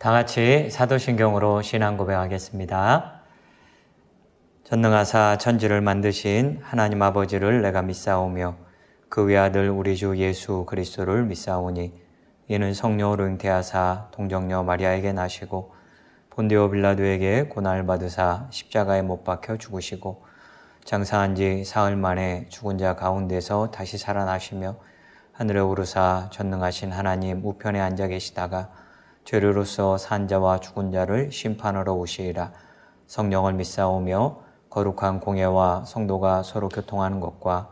다 같이 사도신경으로 신앙 고백하겠습니다. 전능하사 천지를 만드신 하나님 아버지를 내가 믿사오며 그 외아들 우리 주 예수 그리스도를 믿사오니 이는 성령으로 잉태하사 동정녀 마리아에게 나시고 본디오 빌라도에게 고난을 받으사 십자가에 못 박혀 죽으시고 장사한 지 사흘 만에 죽은 자 가운데서 다시 살아나시며 하늘에 오르사 전능하신 하나님 우편에 앉아 계시다가 죄류로서 산 자와 죽은 자를 심판하러 오시리라. 성령을 믿사오며 거룩한 공예와 성도가 서로 교통하는 것과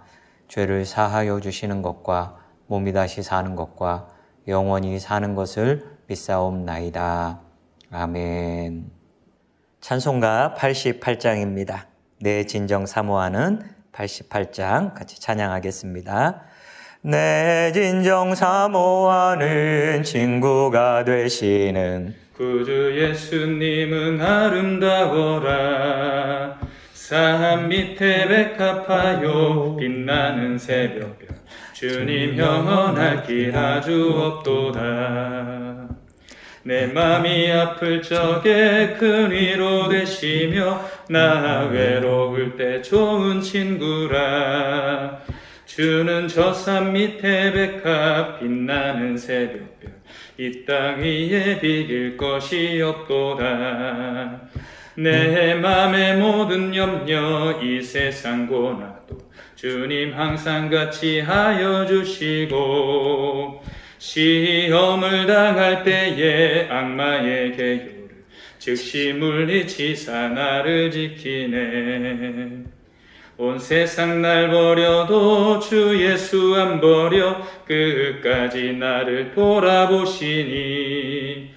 죄를 사하여 주시는 것과 몸이 다시 사는 것과 영원히 사는 것을 믿사옵나이다. 아멘. 찬송가 88장입니다. 내 진정 사모하는 88장 같이 찬양하겠습니다. 내 진정 사모하는 친구가 되시는 구주 예수님은 아름다워라. 산 밑에 백합하여 빛나는 새벽별 주님 영원할 길 아주 없도다. 내 맘이 아플 적에 큰 위로 되시며 나 외로울 때 좋은 친구라. 주는 저 산 밑에 백합 빛나는 새벽별 이 땅 위에 비길 것이 없도다. 내 맘의 모든 염려 이 세상 고난도 주님 항상 같이 하여 주시고 시험을 당할 때에 악마의 계교를 즉시 물리치사 나를 지키네. 온 세상 날 버려도 주 예수 안 버려 끝까지 나를 돌아보시니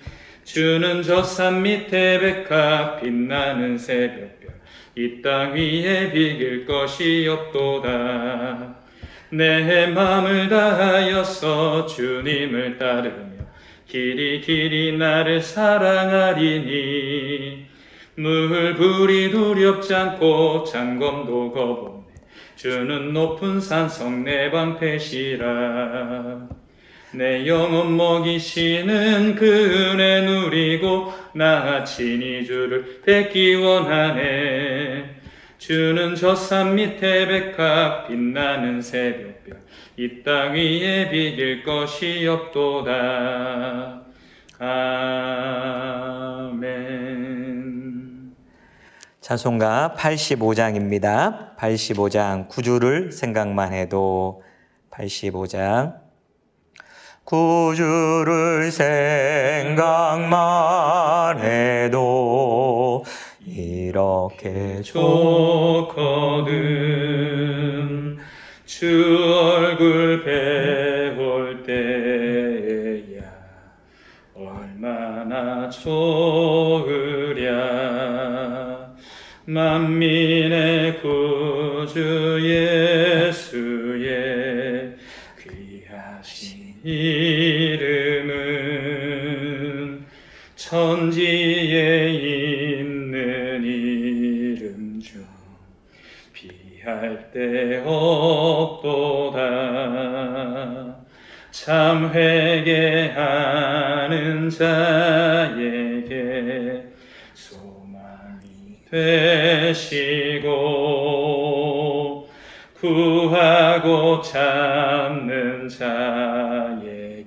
주는 저 산 밑에 백합 빛나는 새벽별 이 땅 위에 비길 것이 없도다. 내 맘을 다하여서 주님을 따르며 길이 나를 사랑하리니 물불이 두렵지 않고 장검도 겁없네. 주는 높은 산성 내 방패시라. 내 영혼 먹이시는 그 은혜 누리고 나 친히 주를 뵙기 원하네. 주는 저 산 밑에 백합 빛나는 새벽별 이 땅 위에 비길 것이 없도다. 아멘. 찬송가 85장입니다. 85장 구주를 생각만 해도 85장 구주를 생각만 해도 이렇게 좋거든. 주 얼굴 배울 때야 얼마나 좋으랴. 만민의 구주 예수의 귀하신 이름은 천지에 있는 이름 중 비할 데 없도다. 참 회개하는 자에게 소망이 되시고 구하고 찾는 자에게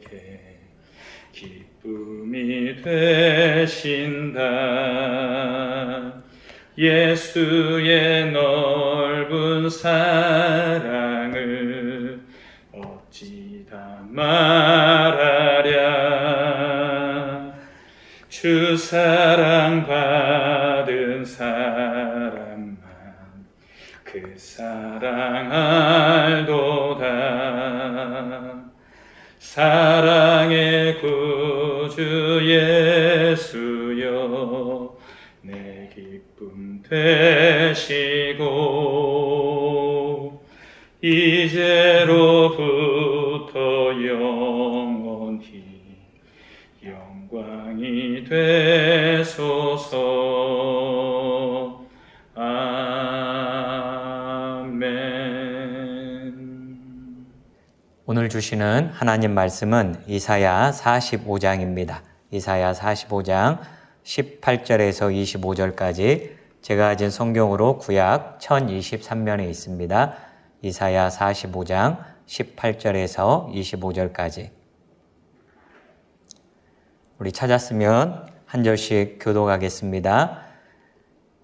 기쁨이 되신다. 예수의 넓은 사랑을 어찌 다 말하랴. 주 사랑 받은 사람만 그 사랑 알도다. 사랑의 구주 예수여 내 기쁨 되시고 이제로부터 영원히 영광이 되소서. 아멘. 오늘 주시는 하나님 말씀은 이사야 45장입니다. 이사야 45장 18절에서 25절까지 제가 가진 성경으로 구약 1023면에 있습니다. 이사야 45장 18절에서 25절까지. 우리 찾았으면 한 절씩 교독하겠습니다.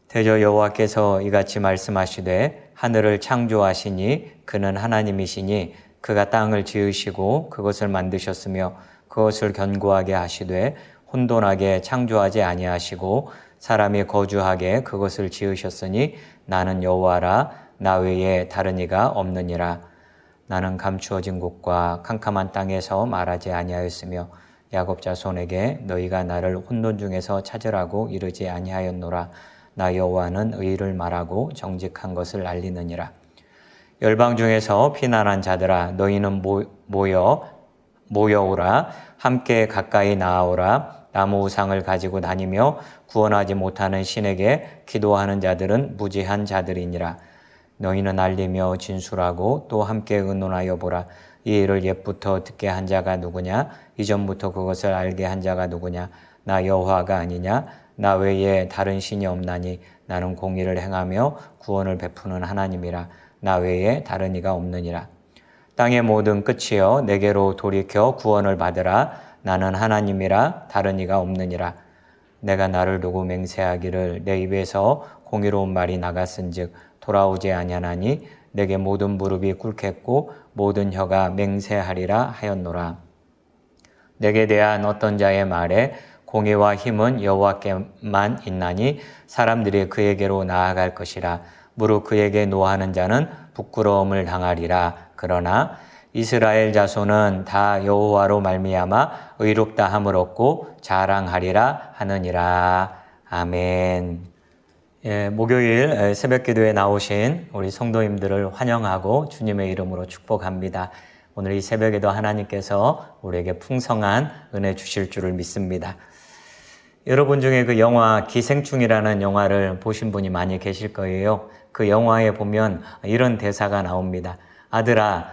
대저 여호와께서 이같이 말씀하시되 하늘을 창조하시니 그는 하나님이시니 그가 땅을 지으시고 그것을 만드셨으며 그것을 견고하게 하시되 혼돈하게 창조하지 아니하시고 사람이 거주하게 그것을 지으셨으니 나는 여호와라 나 외에 다른 이가 없느니라. 나는 감추어진 곳과 캄캄한 땅에서 말하지 아니하였으며 야곱 자손에게 너희가 나를 혼돈 중에서 찾으라고 이르지 아니하였노라. 나 여호와는 의를 말하고 정직한 것을 알리느니라. 열방 중에서 피난한 자들아 너희는 모여오라. 함께 가까이 나아오라. 나무 우상을 가지고 다니며 구원하지 못하는 신에게 기도하는 자들은 무지한 자들이니라. 너희는 알리며 진술하고 또 함께 의논하여 보라. 이 일을 옛부터 듣게 한 자가 누구냐? 이전부터 그것을 알게 한 자가 누구냐? 나 여호와가 아니냐? 나 외에 다른 신이 없나니 나는 공의를 행하며 구원을 베푸는 하나님이라. 나 외에 다른 이가 없느니라. 땅의 모든 끝이여 내게로 돌이켜 구원을 받으라. 나는 하나님이라 다른 이가 없느니라. 내가 나를 두고 맹세하기를 내 입에서 공의로운 말이 나갔은즉 돌아오지 아니하나니 내게 모든 무릎이 꿇겠고 모든 혀가 맹세하리라 하였노라. 내게 대한 어떤 자의 말에 공의와 힘은 여호와께만 있나니 사람들이 그에게로 나아갈 것이라. 무릇 그에게 노하는 자는 부끄러움을 당하리라. 그러나 이스라엘 자손은 다 여호와로 말미암아 의롭다 함을 얻고 자랑하리라 하느니라. 아멘. 목요일 새벽기도에 나오신 우리 성도님들을 환영하고 주님의 이름으로 축복합니다. 오늘 이 새벽에도 하나님께서 우리에게 풍성한 은혜 주실 줄을 믿습니다. 여러분 중에 그 영화 기생충이라는 영화를 보신 분이 많이 계실 거예요. 그 영화에 보면 이런 대사가 나옵니다. 아들아,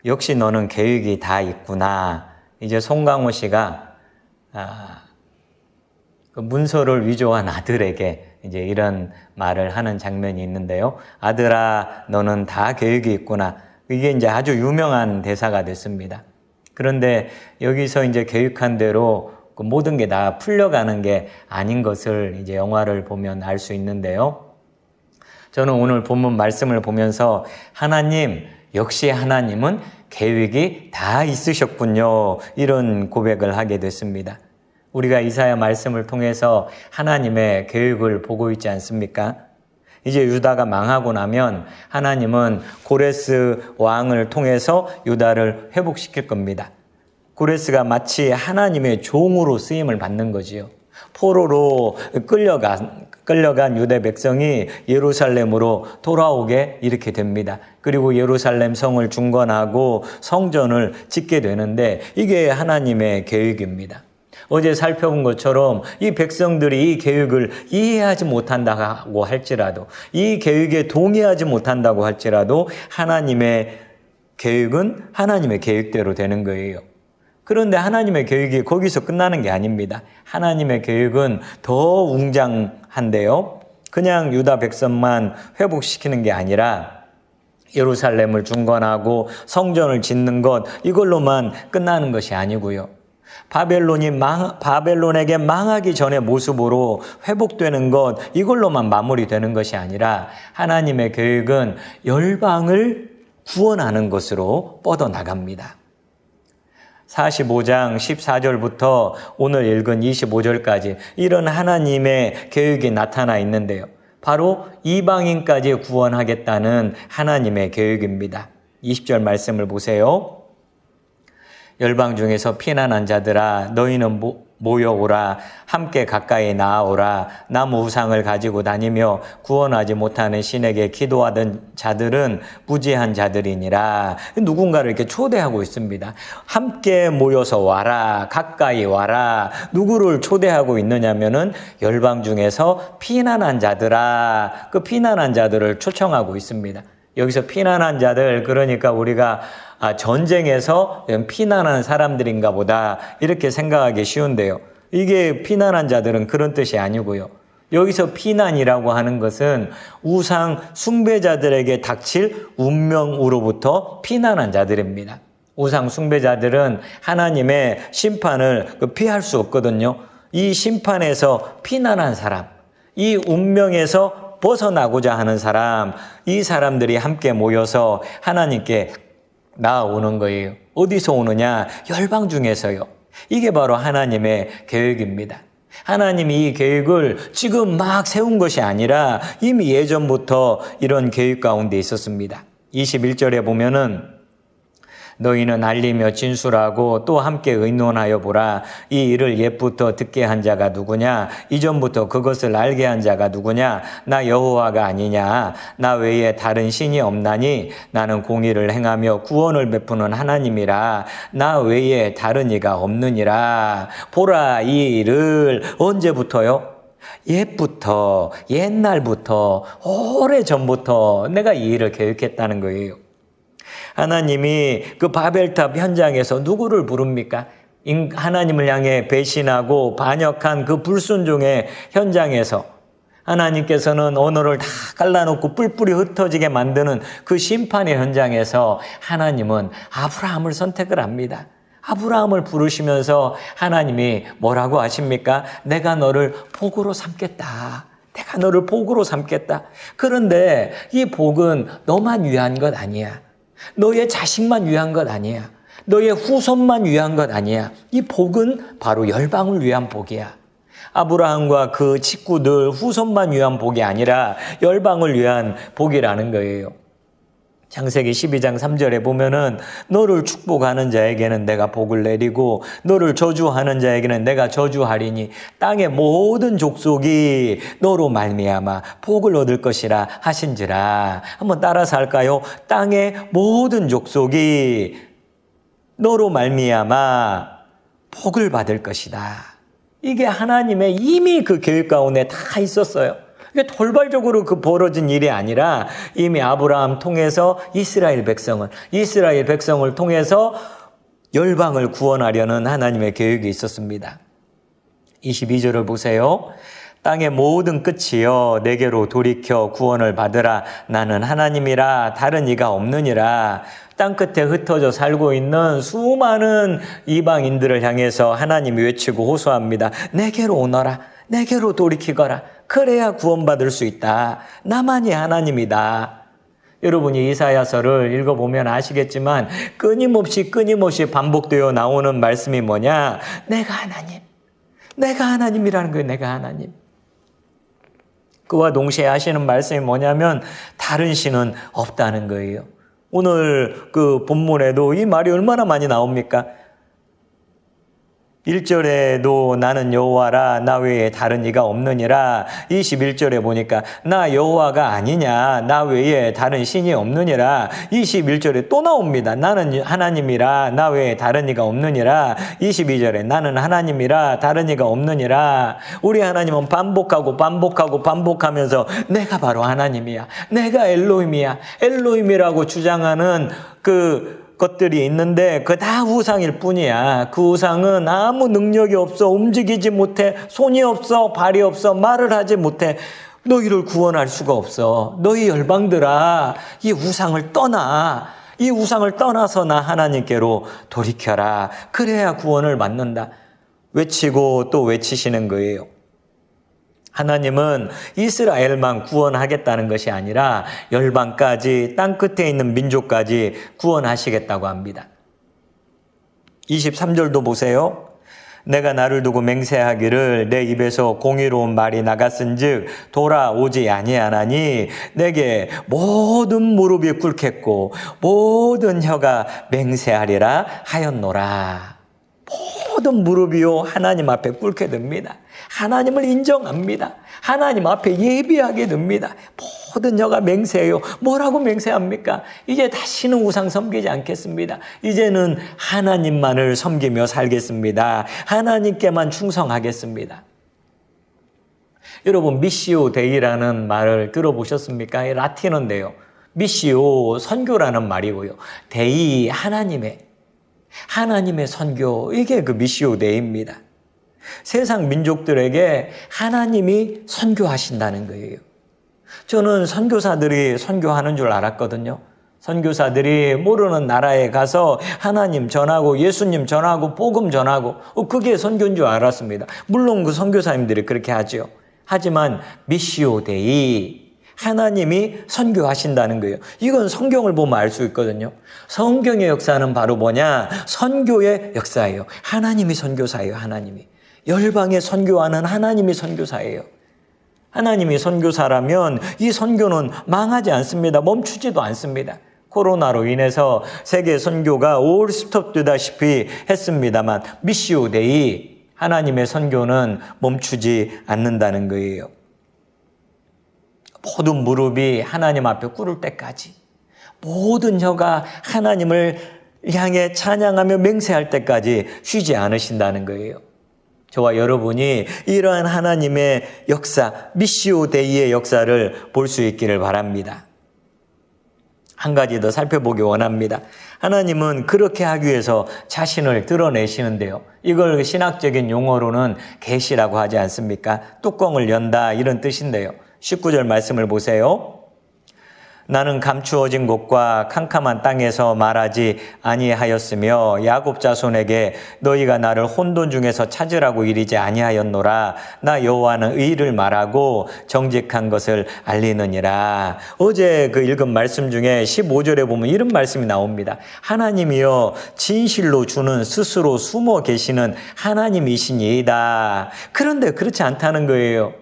역시 너는 계획이 다 있구나. 이제 송강호 씨가 그 문서를 위조한 아들에게 이제 이런 말을 하는 장면이 있는데요. 아들아, 너는 다 계획이 있구나. 이게 이제 아주 유명한 대사가 됐습니다. 그런데 여기서 이제 계획한 대로 그 모든 게 다 풀려가는 게 아닌 것을 이제 영화를 보면 알 수 있는데요. 저는 오늘 본문 말씀을 보면서 하나님, 역시 하나님은 계획이 다 있으셨군요. 이런 고백을 하게 됐습니다. 우리가 이사야 말씀을 통해서 하나님의 계획을 보고 있지 않습니까? 이제 유다가 망하고 나면 하나님은 고레스 왕을 통해서 유다를 회복시킬 겁니다. 고레스가 마치 하나님의 종으로 쓰임을 받는 거지요. 포로로 끌려간 유대 백성이 예루살렘으로 돌아오게 이렇게 됩니다. 그리고 예루살렘 성을 중건하고 성전을 짓게 되는데 이게 하나님의 계획입니다. 어제 살펴본 것처럼 이 백성들이 이 계획을 이해하지 못한다고 할지라도, 이 계획에 동의하지 못한다고 할지라도 하나님의 계획은 하나님의 계획대로 되는 거예요. 그런데 하나님의 계획이 거기서 끝나는 게 아닙니다. 하나님의 계획은 더 웅장한데요. 그냥 유다 백성만 회복시키는 게 아니라 예루살렘을 중건하고 성전을 짓는 것, 이걸로만 끝나는 것이 아니고요. 바벨론에게 망하기 전의 모습으로 회복되는 것, 이걸로만 마무리되는 것이 아니라 하나님의 계획은 열방을 구원하는 것으로 뻗어나갑니다. 45장 14절부터 오늘 읽은 25절까지 이런 하나님의 계획이 나타나 있는데요. 바로 이방인까지 구원하겠다는 하나님의 계획입니다. 20절 말씀을 보세요. 열방 중에서 피난한 자들아 너희는 모여오라. 함께 가까이 나아오라. 나무 우상을 가지고 다니며 구원하지 못하는 신에게 기도하던 자들은 무지한 자들이니라. 누군가를 이렇게 초대하고 있습니다. 함께 모여서 와라. 가까이 와라. 누구를 초대하고 있느냐면은 열방 중에서 피난한 자들아. 그 피난한 자들을 초청하고 있습니다. 여기서 피난한 자들, 그러니까 우리가 전쟁에서 피난한 사람들인가 보다 이렇게 생각하기 쉬운데요. 이게 피난한 자들은 그런 뜻이 아니고요. 여기서 피난이라고 하는 것은 우상 숭배자들에게 닥칠 운명으로부터 피난한 자들입니다. 우상 숭배자들은 하나님의 심판을 피할 수 없거든요. 이 심판에서 피난한 사람, 이 운명에서 벗어나고자 하는 사람, 이 사람들이 함께 모여서 하나님께 나아오는 거예요. 어디서 오느냐? 열방 중에서요. 이게 바로 하나님의 계획입니다. 하나님이 이 계획을 지금 막 세운 것이 아니라 이미 예전부터 이런 계획 가운데 있었습니다. 21절에 보면은 너희는 알리며 진술하고 또 함께 의논하여 보라. 이 일을 옛부터 듣게 한 자가 누구냐? 이전부터 그것을 알게 한 자가 누구냐? 나 여호와가 아니냐? 나 외에 다른 신이 없나니? 나는 공의를 행하며 구원을 베푸는 하나님이라. 나 외에 다른 이가 없느니라. 보라, 이 일을 언제부터요? 옛부터, 옛날부터, 오래전부터 내가 이 일을 계획했다는 거예요. 하나님이 그 바벨탑 현장에서 누구를 부릅니까? 하나님을 향해 배신하고 반역한 그 불순종의 현장에서 하나님께서는 언어를 다 갈라놓고 뿔뿔이 흩어지게 만드는 그 심판의 현장에서 하나님은 아브라함을 선택을 합니다. 아브라함을 부르시면서 하나님이 뭐라고 하십니까? 내가 너를 복으로 삼겠다. 내가 너를 복으로 삼겠다. 그런데 이 복은 너만 위한 것 아니야. 너의 자식만 위한 것 아니야. 너의 후손만 위한 것 아니야. 이 복은 바로 열방을 위한 복이야. 아브라함과 그 식구들 후손만 위한 복이 아니라 열방을 위한 복이라는 거예요. 창세기 12장 3절에 보면은 너를 축복하는 자에게는 내가 복을 내리고 너를 저주하는 자에게는 내가 저주하리니 땅의 모든 족속이 너로 말미암아 복을 얻을 것이라 하신지라. 한번 따라서 할까요? 땅의 모든 족속이 너로 말미암아 복을 받을 것이다. 이게 하나님의 이미 그 계획 가운데 다 있었어요. 이게 돌발적으로 그 벌어진 일이 아니라 이미 아브라함 통해서 이스라엘 백성을 통해서 열방을 구원하려는 하나님의 계획이 있었습니다. 22절을 보세요. 땅의 모든 끝이여 내게로 돌이켜 구원을 받으라. 나는 하나님이라 다른 이가 없느니라. 땅끝에 흩어져 살고 있는 수많은 이방인들을 향해서 하나님이 외치고 호소합니다. 내게로 오너라. 내게로 돌이키거라. 그래야 구원받을 수 있다. 나만이 하나님이다. 여러분이 이사야서를 읽어보면 아시겠지만 끊임없이 반복되어 나오는 말씀이 뭐냐? 내가 하나님. 내가 하나님이라는 거예요. 내가 하나님. 그와 동시에 하시는 말씀이 뭐냐면 다른 신은 없다는 거예요. 오늘 그 본문에도 이 말이 얼마나 많이 나옵니까? 1절에도 나는 여호와라 나 외에 다른 이가 없느니라. 21절에 보니까 나 여호와가 아니냐 나 외에 다른 신이 없느니라. 21절에 또 나옵니다. 나는 하나님이라 나 외에 다른 이가 없느니라. 22절에 나는 하나님이라 다른 이가 없느니라. 우리 하나님은 반복하면서 내가 바로 하나님이야. 내가 엘로힘이야. 엘로힘이라고 주장하는 그 것들이 있는데 그 다 우상일 뿐이야. 그 우상은 아무 능력이 없어. 움직이지 못해. 손이 없어. 발이 없어. 말을 하지 못해. 너희를 구원할 수가 없어. 너희 열방들아 이 우상을 떠나. 이 우상을 떠나서 나 하나님께로 돌이켜라. 그래야 구원을 받는다. 외치고 또 외치시는 거예요. 하나님은 이스라엘만 구원하겠다는 것이 아니라 열방까지 땅끝에 있는 민족까지 구원하시겠다고 합니다. 23절도 보세요. 내가 나를 두고 맹세하기를 내 입에서 공의로운 말이 나갔은즉 돌아오지 아니하나니 내게 모든 무릎이 꿇겠고 모든 혀가 맹세하리라 하였노라. 모든 무릎이요 하나님 앞에 꿇게 됩니다. 하나님을 인정합니다. 하나님 앞에 예비하게 됩니다. 모든 혀가 맹세해요. 뭐라고 맹세합니까? 이제 다시는 우상 섬기지 않겠습니다. 이제는 하나님만을 섬기며 살겠습니다. 하나님께만 충성하겠습니다. 여러분 미시오 데이라는 말을 들어보셨습니까? 라틴어인데요. 미시오 선교라는 말이고요. 데이 하나님의 선교, 이게 그 미시오 데이입니다. 세상 민족들에게 하나님이 선교하신다는 거예요. 저는 선교사들이 선교하는 줄 알았거든요. 선교사들이 모르는 나라에 가서 하나님 전하고 예수님 전하고 복음 전하고 그게 선교인 줄 알았습니다. 물론 그 선교사님들이 그렇게 하죠. 하지만 미시오 데이, 하나님이 선교하신다는 거예요. 이건 성경을 보면 알 수 있거든요. 성경의 역사는 바로 뭐냐? 선교의 역사예요. 하나님이 선교사예요. 하나님이. 열방에 선교하는 하나님이 선교사예요. 하나님이 선교사라면 이 선교는 망하지 않습니다. 멈추지도 않습니다. 코로나로 인해서 세계 선교가 올 스톱되다시피 했습니다만 미시오 데이, 하나님의 선교는 멈추지 않는다는 거예요. 모든 무릎이 하나님 앞에 꿇을 때까지, 모든 혀가 하나님을 향해 찬양하며 맹세할 때까지 쉬지 않으신다는 거예요. 저와 여러분이 이러한 하나님의 역사, 미시오 데이의 역사를 볼 수 있기를 바랍니다. 한 가지 더 살펴보기 원합니다. 하나님은 그렇게 하기 위해서 자신을 드러내시는데요. 이걸 신학적인 용어로는 계시라고 하지 않습니까? 뚜껑을 연다, 이런 뜻인데요. 19절 말씀을 보세요. 나는 감추어진 곳과 캄캄한 땅에서 말하지 아니하였으며 야곱 자손에게 너희가 나를 혼돈 중에서 찾으라고 이르지 아니하였노라. 나 여호와는 의를 말하고 정직한 것을 알리느니라. 어제 그 읽은 말씀 중에 15절에 보면 이런 말씀이 나옵니다. 하나님이여 진실로 주는 스스로 숨어 계시는 하나님이시니이다. 그런데 그렇지 않다는 거예요.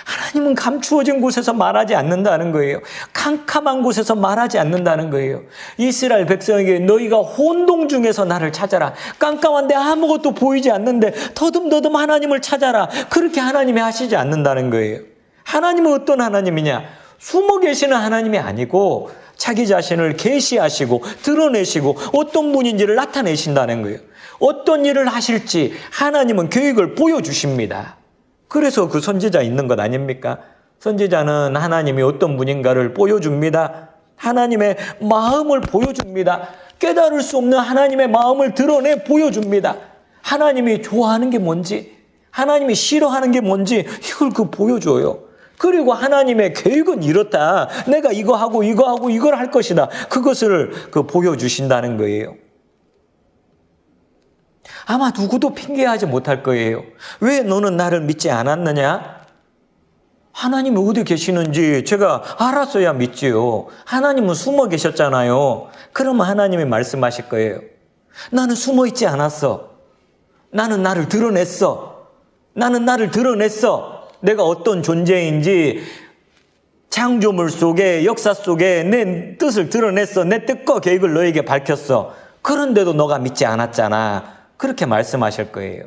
하나님은 감추어진 곳에서 말하지 않는다는 거예요. 캄캄한 곳에서 말하지 않는다는 거예요. 이스라엘 백성에게 너희가 혼동 중에서 나를 찾아라. 깜깜한데 아무것도 보이지 않는데 더듬더듬 하나님을 찾아라. 그렇게 하나님이 하시지 않는다는 거예요. 하나님은 어떤 하나님이냐? 숨어 계시는 하나님이 아니고 자기 자신을 계시하시고 드러내시고 어떤 분인지를 나타내신다는 거예요. 어떤 일을 하실지 하나님은 계획을 보여주십니다. 그래서 그 선지자 있는 것 아닙니까? 선지자는 하나님이 어떤 분인가를 보여줍니다. 하나님의 마음을 보여줍니다. 깨달을 수 없는 하나님의 마음을 드러내 보여줍니다. 하나님이 좋아하는 게 뭔지, 하나님이 싫어하는 게 뭔지 이걸 보여줘요. 그리고 하나님의 계획은 이렇다. 내가 이거 하고 이걸 할 것이다. 그것을 보여주신다는 거예요. 아마 누구도 핑계하지 못할 거예요. 왜 너는 나를 믿지 않았느냐? 하나님이 어디 계시는지 제가 알았어야 믿지요. 하나님은 숨어 계셨잖아요. 그러면 하나님이 말씀하실 거예요. 나는 숨어 있지 않았어. 나는 나를 드러냈어. 내가 어떤 존재인지 창조물 속에, 역사 속에 내 뜻을 드러냈어. 내 뜻과 계획을 너에게 밝혔어. 그런데도 너가 믿지 않았잖아. 그렇게 말씀하실 거예요.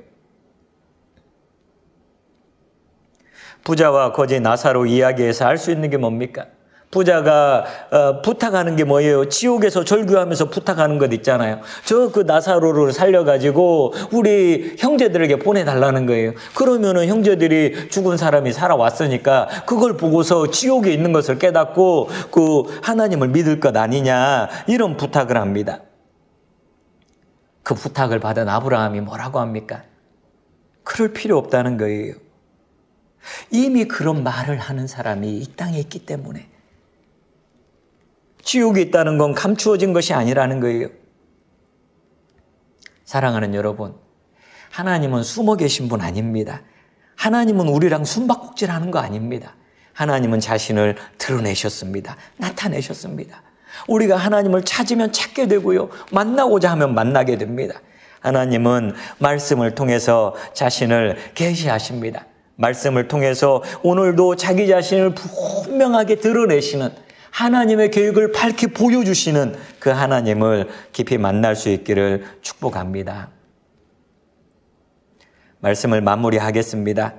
부자와 거지 나사로 이야기에서 알 수 있는 게 뭡니까? 부자가 부탁하는 게 뭐예요? 지옥에서 절규하면서 부탁하는 것 있잖아요. 그 나사로를 살려가지고 우리 형제들에게 보내달라는 거예요. 그러면은 형제들이 죽은 사람이 살아왔으니까 그걸 보고서 지옥에 있는 것을 깨닫고 하나님을 믿을 것 아니냐, 이런 부탁을 합니다. 그 부탁을 받은 아브라함이 뭐라고 합니까? 그럴 필요 없다는 거예요. 이미 그런 말을 하는 사람이 이 땅에 있기 때문에. 지옥이 있다는 건 감추어진 것이 아니라는 거예요. 사랑하는 여러분, 하나님은 숨어 계신 분 아닙니다. 하나님은 우리랑 숨바꼭질하는 거 아닙니다. 하나님은 자신을 드러내셨습니다. 나타내셨습니다. 우리가 하나님을 찾으면 찾게 되고요. 만나고자 하면 만나게 됩니다. 하나님은 말씀을 통해서 자신을 계시하십니다. 말씀을 통해서 오늘도 자기 자신을 분명하게 드러내시는, 하나님의 계획을 밝히 보여주시는 그 하나님을 깊이 만날 수 있기를 축복합니다. 말씀을 마무리하겠습니다.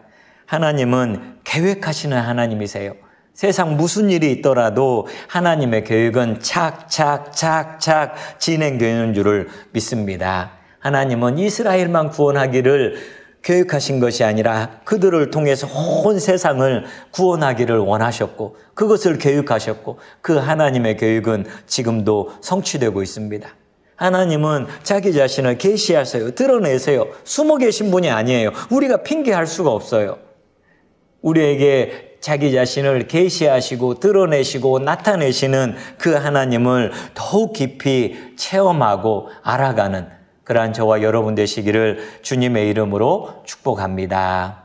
하나님은 계획하시는 하나님이세요. 세상 무슨 일이 있더라도 하나님의 계획은 착착착착 진행되는 줄을 믿습니다. 하나님은 이스라엘만 구원하기를 계획하신 것이 아니라 그들을 통해서 온 세상을 구원하기를 원하셨고 그것을 계획하셨고 그 하나님의 계획은 지금도 성취되고 있습니다. 하나님은 자기 자신을 계시하세요. 드러내세요. 숨어 계신 분이 아니에요. 우리가 핑계할 수가 없어요. 우리에게 자기 자신을 계시하시고 드러내시고 나타내시는 그 하나님을 더욱 깊이 체험하고 알아가는 그러한 저와 여러분 되시기를 주님의 이름으로 축복합니다.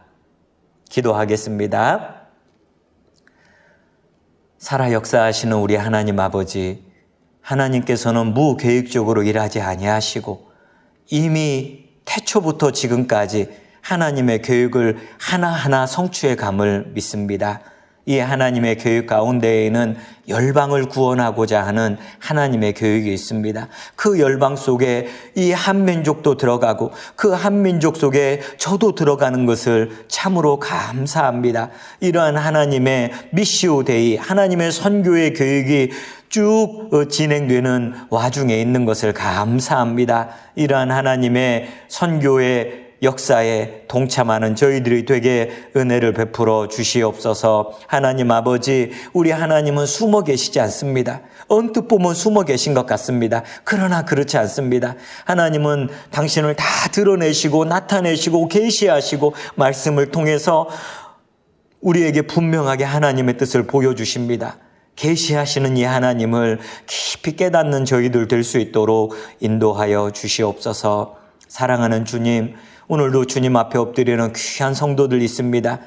기도하겠습니다. 살아 역사하시는 우리 하나님 아버지, 하나님께서는 무계획적으로 일하지 아니하시고 이미 태초부터 지금까지 하나님의 계획을 하나하나 성취해 감을 믿습니다. 이 하나님의 계획 가운데에는 열방을 구원하고자 하는 하나님의 계획이 있습니다. 그 열방 속에 이 한민족도 들어가고 그 한민족 속에 저도 들어가는 것을 참으로 감사합니다. 이러한 하나님의 미시오 데이, 하나님의 선교의 계획이 쭉 진행되는 와중에 있는 것을 감사합니다. 이러한 하나님의 선교의 역사에 동참하는 저희들이 되게 은혜를 베풀어 주시옵소서. 하나님 아버지, 우리 하나님은 숨어 계시지 않습니다. 언뜻 보면 숨어 계신 것 같습니다. 그러나 그렇지 않습니다. 하나님은 당신을 다 드러내시고 나타내시고 계시하시고 말씀을 통해서 우리에게 분명하게 하나님의 뜻을 보여주십니다. 계시하시는 이 하나님을 깊이 깨닫는 저희들 될 수 있도록 인도하여 주시옵소서. 사랑하는 주님, 오늘도 주님 앞에 엎드리는 귀한 성도들 있습니다.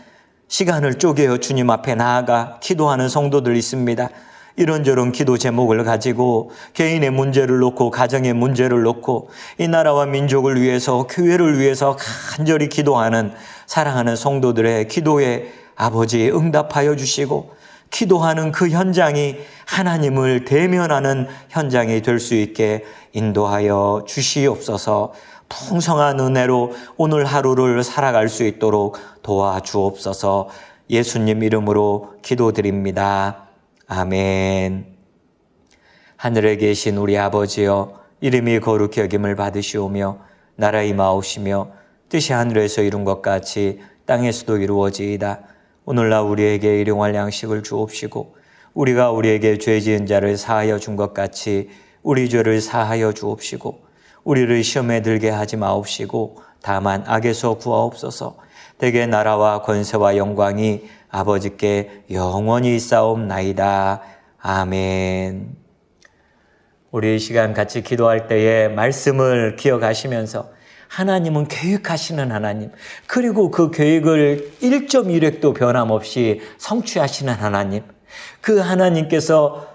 시간을 쪼개어 주님 앞에 나아가 기도하는 성도들 있습니다. 이런저런 기도 제목을 가지고 개인의 문제를 놓고 가정의 문제를 놓고 이 나라와 민족을 위해서 교회를 위해서 간절히 기도하는 사랑하는 성도들의 기도에 아버지 응답하여 주시고 기도하는 그 현장이 하나님을 대면하는 현장이 될 수 있게 인도하여 주시옵소서. 풍성한 은혜로 오늘 하루를 살아갈 수 있도록 도와주옵소서. 예수님 이름으로 기도드립니다. 아멘. 하늘에 계신 우리 아버지여, 이름이 거룩히 여김을 받으시오며 나라 임하옵시며 뜻이 하늘에서 이룬 것 같이 땅에서도 이루어지이다. 오늘날 우리에게 일용할 양식을 주옵시고 우리가 우리에게 죄 지은 자를 사하여 준 것 같이 우리 죄를 사하여 주옵시고 우리를 시험에 들게 하지 마옵시고 다만 악에서 구하옵소서. 대개 나라와 권세와 영광이 아버지께 영원히 있사옵나이다. 아멘. 우리 이 시간 같이 기도할 때에 말씀을 기억하시면서 하나님은 계획하시는 하나님, 그리고 그 계획을 1.1획도 변함없이 성취하시는 하나님, 그 하나님께서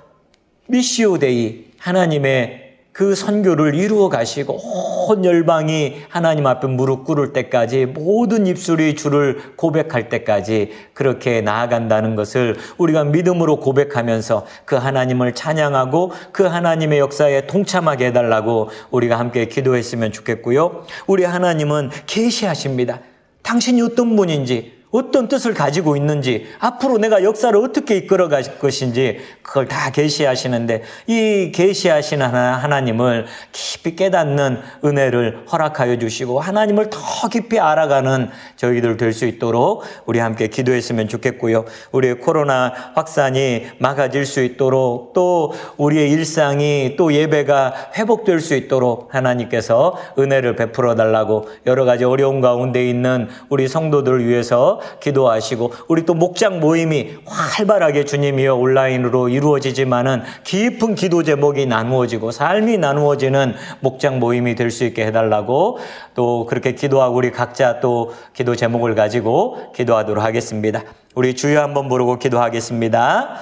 미시오 데이, 하나님의 그 선교를 이루어 가시고 온 열방이 하나님 앞에 무릎 꿇을 때까지 모든 입술이 주를 고백할 때까지 그렇게 나아간다는 것을 우리가 믿음으로 고백하면서 그 하나님을 찬양하고 그 하나님의 역사에 동참하게 해달라고 우리가 함께 기도했으면 좋겠고요. 우리 하나님은 계시하십니다. 당신이 어떤 분인지, 어떤 뜻을 가지고 있는지, 앞으로 내가 역사를 어떻게 이끌어갈 것인지 그걸 다 계시하시는데 이 계시하시는 하나님을 깊이 깨닫는 은혜를 허락하여 주시고 하나님을 더 깊이 알아가는 저희들 될 수 있도록 우리 함께 기도했으면 좋겠고요. 우리의 코로나 확산이 막아질 수 있도록 또 우리의 일상이 또 예배가 회복될 수 있도록 하나님께서 은혜를 베풀어 달라고 여러 가지 어려운 가운데 있는 우리 성도들을 위해서 기도하시고 우리 또 목장 모임이 활발하게 주님이여 온라인으로 이루어지지만은 깊은 기도 제목이 나누어지고 삶이 나누어지는 목장 모임이 될 수 있게 해달라고 또 그렇게 기도하고 우리 각자 또 기도 제목을 가지고 기도하도록 하겠습니다. 우리 주여 한번 부르고 기도하겠습니다.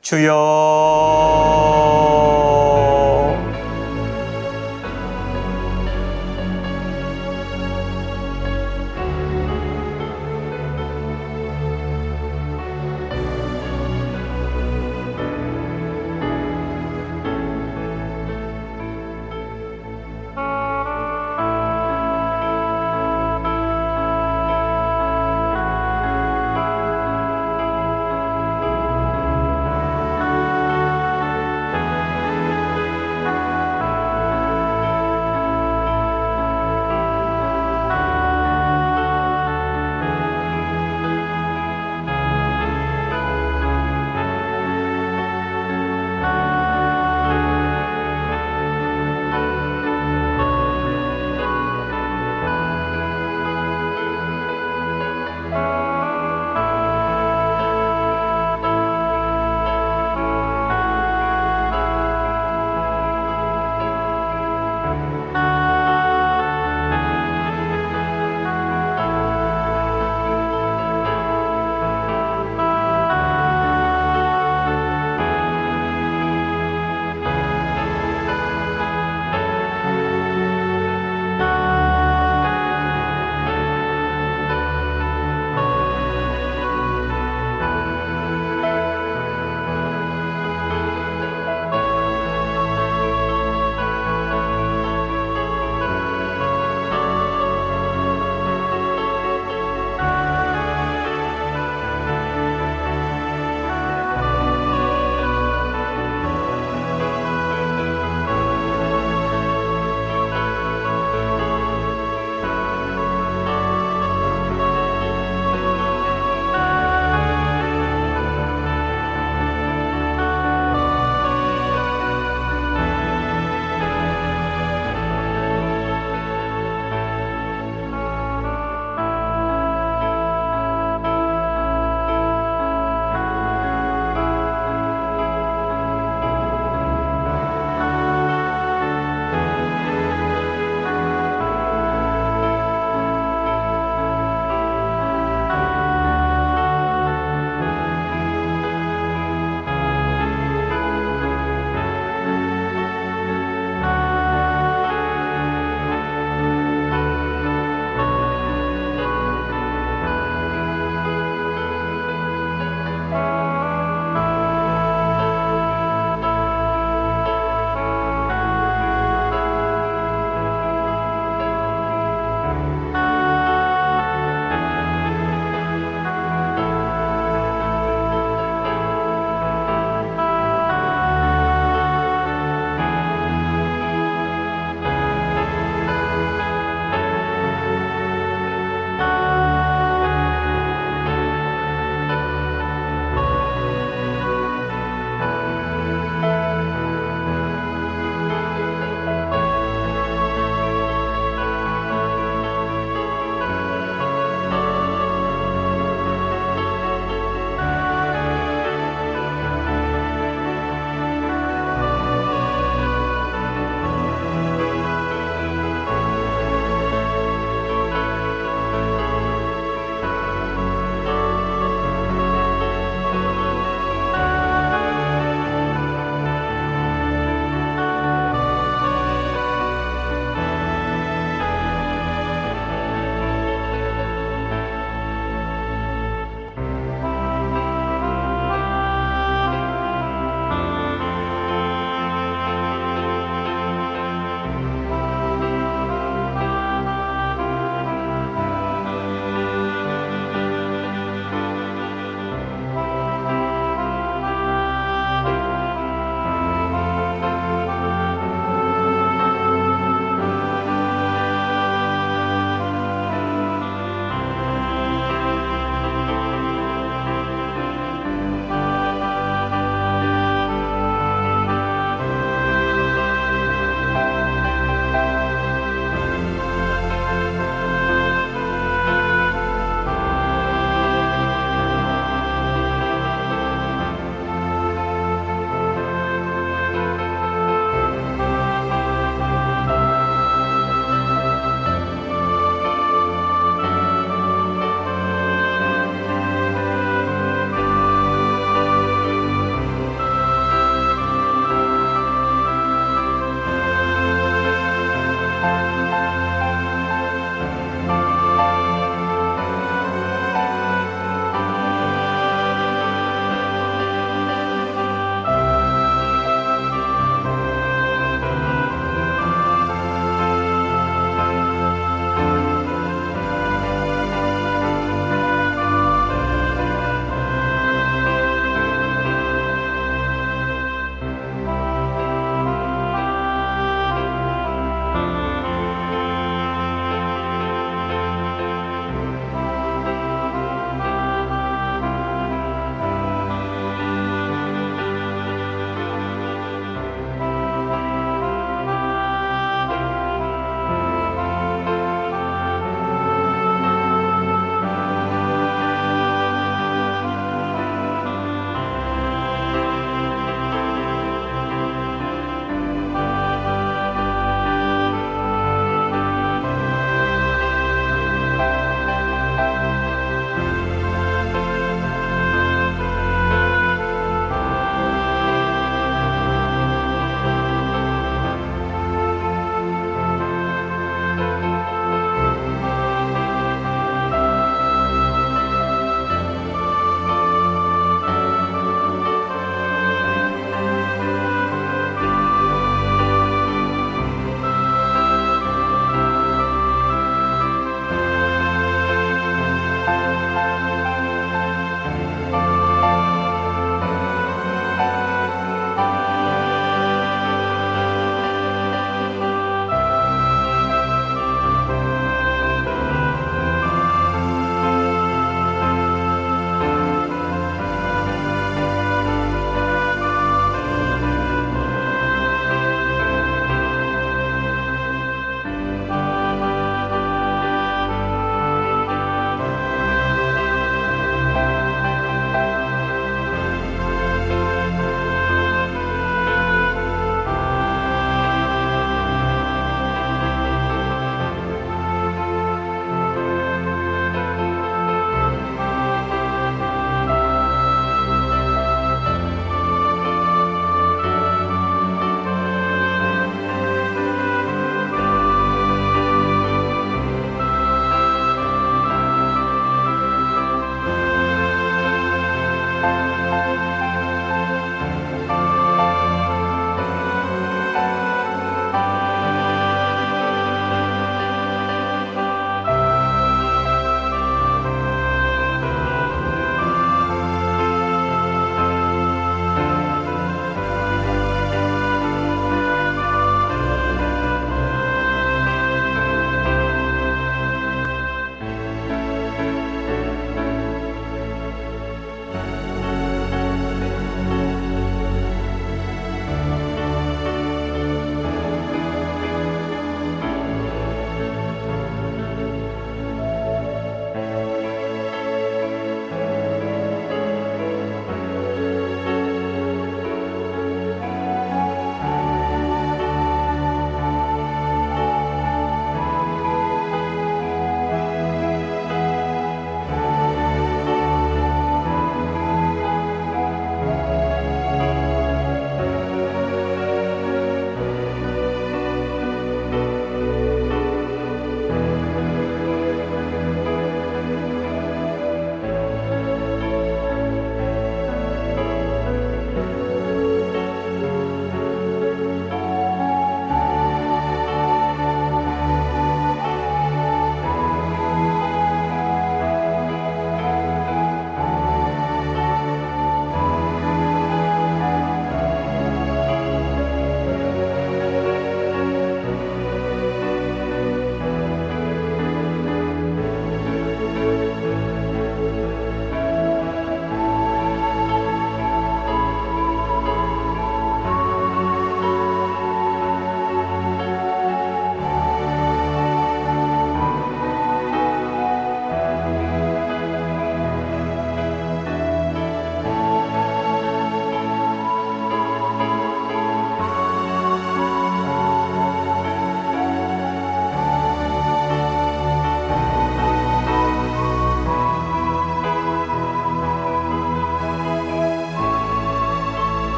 주여